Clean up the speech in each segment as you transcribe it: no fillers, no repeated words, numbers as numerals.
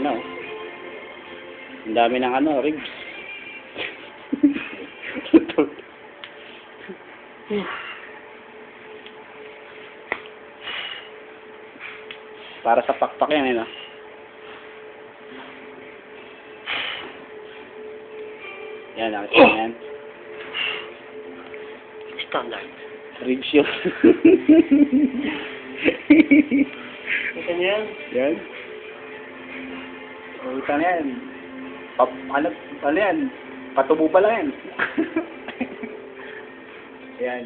Ayan o. Ang dami ng ano, ribs. Para sa pakpak yan, no? Yan, nakita mo yan. Standard. Ribs yun. Ito niya yan? Yan. Kita na yan. Ano yan? Patubo pa lang yan. Yan.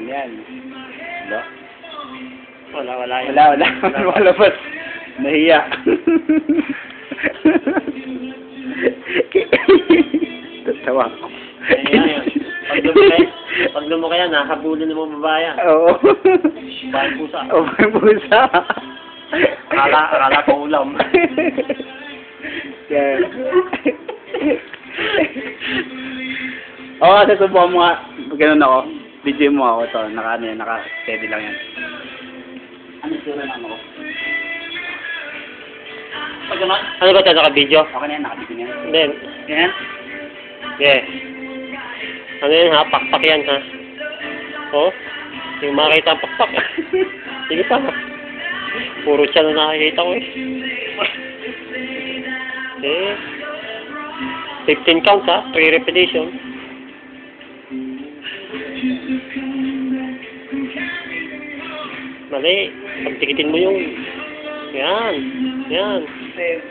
Yan. Diba? Wala yan. Wala ba? Nahiya. Tatawa ako. Yan. Pag lumaki yan, nakabulin ng mga babae. Oo. Bahay pusa. Oo, bahay pusa. Akala ko ulam. Yan. Oo, susubukan mo nga. Ganun ako. Video mo ako to. Naka-steady lang yan. Ano sila lang ako? Pag gano'n? Ano ba ito? Naka-video? Okay na yan, naka-video na yan. Then, Yan? yeah. Ano yan ha? Pakpak yan ha? Oh? Yung makakita ang pakpak. Sige pa. Puro siya na nakakita ko eh. Eh. 15 counts ha? 3 repetition. Mali. Pagtikitin mo yung... Yan. Yan.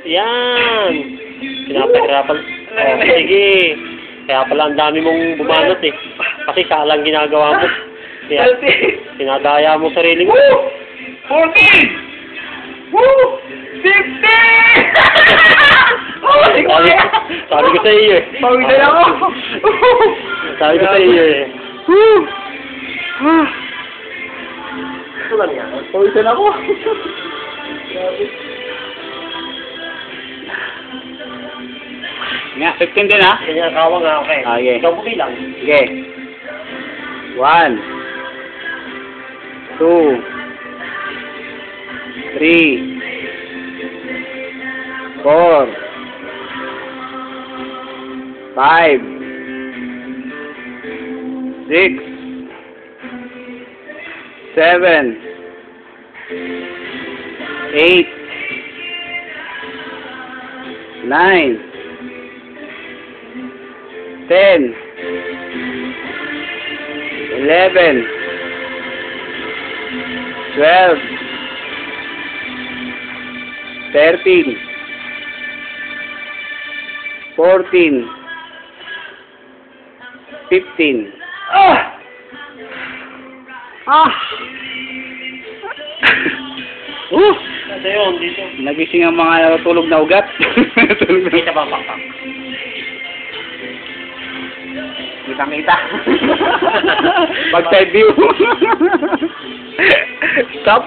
Yan. Pinapahirapan. Oh, sige. Kaya pala ang dami mong bumanot eh. Kasi salang ginagawa mo. Kaya, sinadaya mo sarili mo. 14! Woo! 15! Sabi ko sa iyo eh. Pawisan ako! Sabi ko sa iyo eh. Ito lang yan. Pawisan ako! Nga, 15 din ha? Kanya kawang nga, okay. Okay. Ikaw mo bilang. Sige. 1 2 3 4 5 6 7 8 9 10 11 12 13 14 15 Ito yun, dito. Nagising ang mga natutulog na ugat. Kita ba ang pakpak? Kitang-kita. Pag side view. Stop.